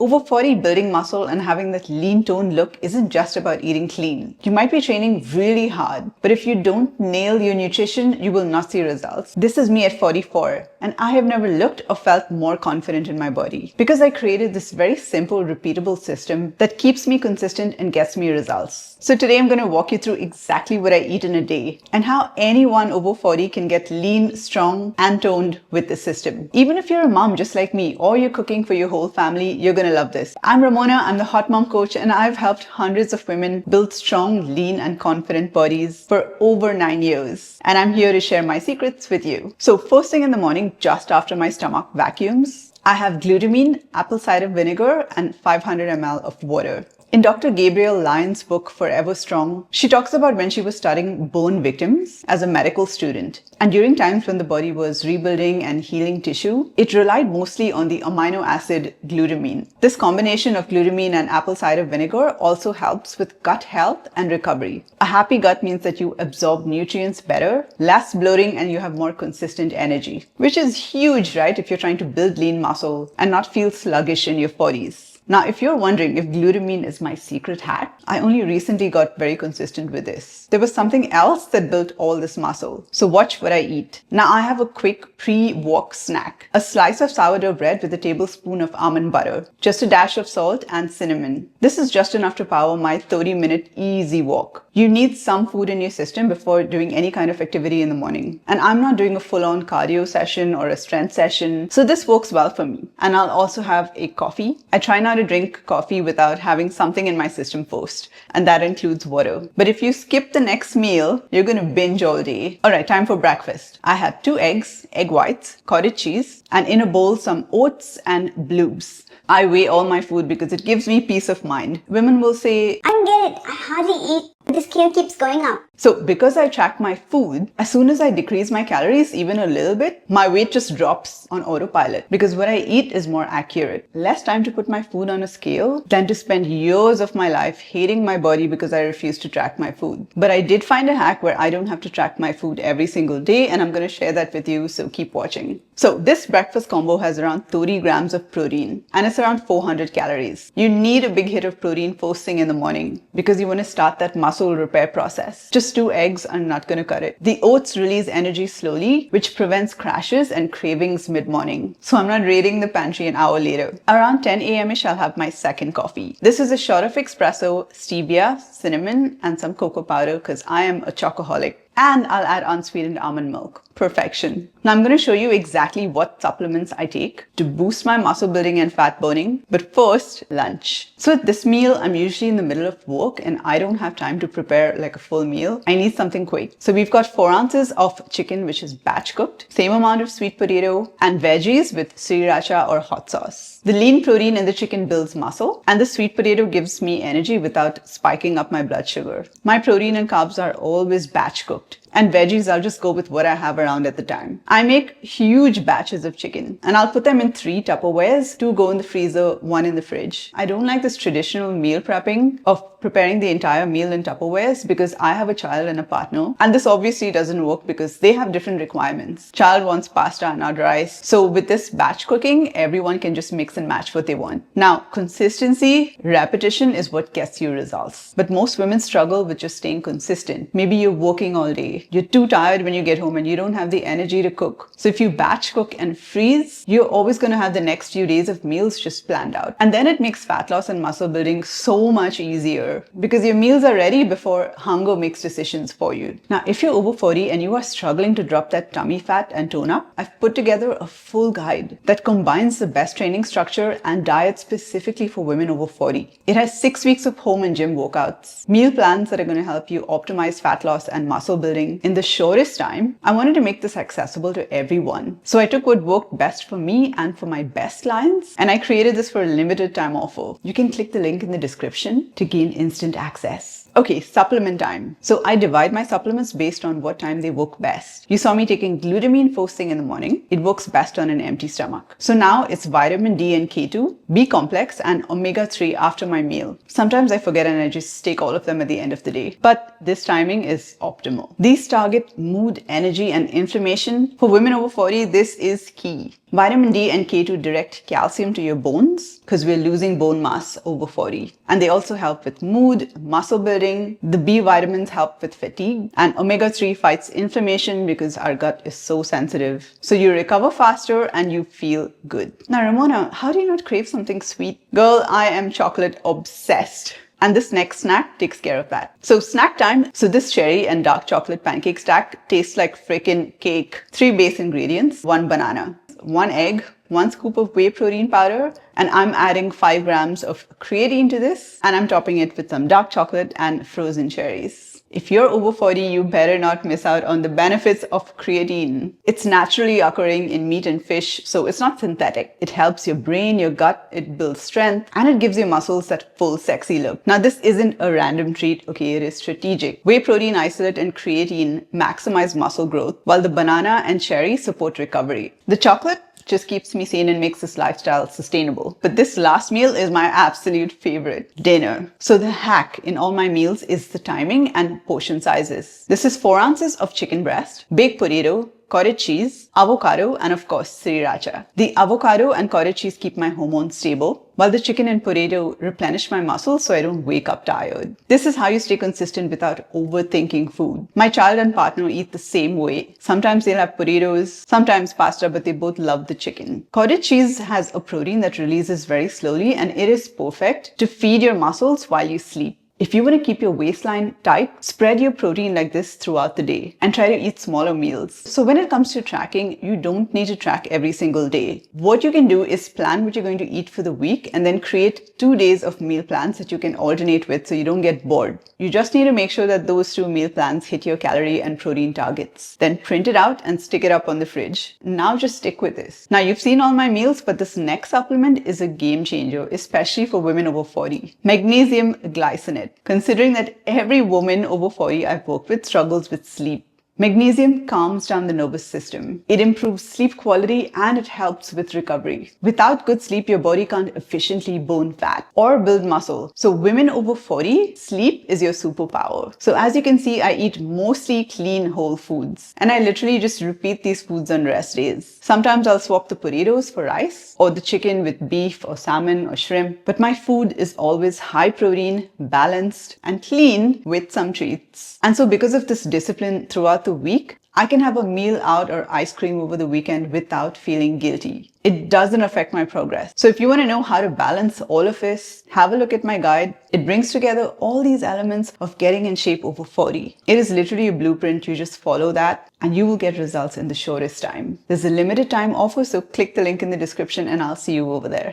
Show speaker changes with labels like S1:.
S1: Over 40, building muscle and having that lean toned look isn't just about eating clean. You might be training really hard, but if you don't nail your nutrition, you will not see results. This is me at 44, and I have never looked or felt more confident in my body because I created this very simple, repeatable system that keeps me consistent and gets me results. So today I'm going to walk you through exactly what I eat in a day and how anyone over 40 can get lean, strong, and toned with this system. Even if you're a mom just like me or you're cooking for your whole family, you're going to love this. I'm Ramona, I'm the Hot Mom Coach, and I've helped hundreds of women build strong, lean, and confident bodies for over 9 years. And I'm here to share my secrets with you. So first thing in the morning, just after my stomach vacuums, I have glutamine, apple cider vinegar, and 500 ml of water. In Dr. Gabrielle Lyon's book, Forever Strong, she talks about when she was studying burn victims as a medical student. And during times when the body was rebuilding and healing tissue, it relied mostly on the amino acid glutamine. This combination of glutamine and apple cider vinegar also helps with gut health and recovery. A happy gut means that you absorb nutrients better, less bloating, and you have more consistent energy, which is huge, right? If you're trying to build lean muscle and not feel sluggish in your 40s. Now, if you're wondering if glutamine is my secret hack, I only recently got very consistent with this. There was something else that built all this muscle. So watch what I eat. Now, I have a quick pre-walk snack. A slice of sourdough bread with a tablespoon of almond butter, just a dash of salt and cinnamon. This is just enough to power my 30-minute easy walk. You need some food in your system before doing any kind of activity in the morning. And I'm not doing a full-on cardio session or a strength session, so this works well for me. And I'll also have a coffee. I try not to drink coffee without having something in my system first, and that includes water. But if you skip the next meal, you're going to binge all day. All right, time for breakfast. I have 2 eggs, egg whites, cottage cheese, and in a bowl some oats and blues. I weigh all my food because it gives me peace of mind. Women will say,
S2: I don't get it. I hardly eat. The scale keeps going up.
S1: So because I track my food, as soon as I decrease my calories even a little bit, my weight just drops on autopilot because what I eat is more accurate. Less time to put my food on a scale than to spend years of my life hating my body because I refuse to track my food. But I did find a hack where I don't have to track my food every single day, and I'm going to share that with you, so keep watching. So this breakfast combo has around 30 grams of protein and it's around 400 calories. You need a big hit of protein first thing in the morning because you want to start that muscle repair process. Just 2 eggs are not going to cut it. The oats release energy slowly, which prevents crashes and cravings mid-morning. So I'm not raiding the pantry an hour later. Around 10 a.m.ish, I'll have my second coffee. This is a shot of espresso, stevia, cinnamon, and some cocoa powder because I am a chocoholic. And I'll add unsweetened almond milk. Perfection. Now I'm going to show you exactly what supplements I take to boost my muscle building and fat burning. But first, lunch. So at this meal, I'm usually in the middle of work and I don't have time to prepare like a full meal. I need something quick. So we've got 4 ounces of chicken, which is batch cooked, same amount of sweet potato, and veggies with sriracha or hot sauce. The lean protein in the chicken builds muscle, and the sweet potato gives me energy without spiking up my blood sugar. My protein and carbs are always batch cooked. And veggies, I'll just go with what I have around at the time. I make huge batches of chicken and I'll put them in 3 Tupperwares, 2 go in the freezer, 1 in the fridge. I don't like this traditional meal prepping of preparing the entire meal in Tupperwares because I have a child and a partner, and this obviously doesn't work because they have different requirements. Child wants pasta, not rice. So with this batch cooking, everyone can just mix and match what they want. Now, consistency, repetition is what gets you results. But most women struggle with just staying consistent. Maybe you're working all day. You're too tired when you get home and you don't have the energy to cook. So if you batch cook and freeze, you're always going to have the next few days of meals just planned out. And then it makes fat loss and muscle building so much easier because your meals are ready before hunger makes decisions for you. Now, if you're over 40 and you are struggling to drop that tummy fat and tone up, I've put together a full guide that combines the best training structure and diet specifically for women over 40. It has 6 weeks of home and gym workouts, meal plans that are going to help you optimize fat loss and muscle building in the shortest time. I wanted to make this accessible to everyone. So I took what worked best for me and for my best clients, and I created this for a limited time offer. You can click the link in the description to gain instant access. Okay, supplement time. So I divide my supplements based on what time they work best. You saw me taking glutamine first thing in the morning. It works best on an empty stomach. So now it's vitamin D and K2, B complex, and omega-3 after my meal. Sometimes I forget and I just take all of them at the end of the day. But this timing is optimal. These target mood, energy, and inflammation. For women over 40, this is key. Vitamin D and K2 direct calcium to your bones because we're losing bone mass over 40. And they also help with mood, muscle building. The B vitamins help with fatigue. And omega-3 fights inflammation because our gut is so sensitive. So you recover faster and you feel good. Now, Ramona, how do you not crave something sweet? Girl, I am chocolate obsessed. And this next snack takes care of that. So snack time. So this cherry and dark chocolate pancake stack tastes like frickin' cake. 3 base ingredients, 1 banana, 1 egg, 1 scoop of whey protein powder, and I'm adding 5 grams of creatine to this, and I'm topping it with some dark chocolate and frozen cherries. If you're over 40, you better not miss out on the benefits of creatine. It's naturally occurring in meat and fish, so it's not synthetic. It helps your brain, your gut, it builds strength, and it gives your muscles that full sexy look. Now, this isn't a random treat, okay? It is strategic. Whey protein isolate and creatine maximize muscle growth, while the banana and cherry support recovery. The chocolate just keeps me sane and makes this lifestyle sustainable. But this last meal is my absolute favorite, dinner. So the hack in all my meals is the timing and portion sizes. This is 4 ounces of chicken breast, baked potato, cottage cheese, avocado, and of course, sriracha. The avocado and cottage cheese keep my hormones stable, while the chicken and potato replenish my muscles so I don't wake up tired. This is how you stay consistent without overthinking food. My child and partner eat the same way. Sometimes they'll have potatoes, sometimes pasta, but they both love the chicken. Cottage cheese has a protein that releases very slowly, and it is perfect to feed your muscles while you sleep. If you want to keep your waistline tight, spread your protein like this throughout the day and try to eat smaller meals. So when it comes to tracking, you don't need to track every single day. What you can do is plan what you're going to eat for the week and then create 2 days of meal plans that you can alternate with so you don't get bored. You just need to make sure that those 2 meal plans hit your calorie and protein targets. Then print it out and stick it up on the fridge. Now just stick with this. Now you've seen all my meals, but this next supplement is a game changer, especially for women over 40. Magnesium glycinate. Considering that every woman over 40 I've worked with struggles with sleep. Magnesium calms down the nervous system. It improves sleep quality and it helps with recovery. Without good sleep, your body can't efficiently burn fat or build muscle. So women over 40, sleep is your superpower. So as you can see, I eat mostly clean whole foods. And I literally just repeat these foods on rest days. Sometimes I'll swap the potatoes for rice or the chicken with beef or salmon or shrimp. But my food is always high protein, balanced, and clean with some treats. And so because of this discipline throughout the week, I can have a meal out or ice cream over the weekend without feeling guilty. It doesn't affect my progress. So if you want to know how to balance all of this, have a look at my guide. It brings together all these elements of getting in shape over 40. It is literally a blueprint. You just follow that and you will get results in the shortest time. There's a limited time offer, so click the link in the description and I'll see you over there.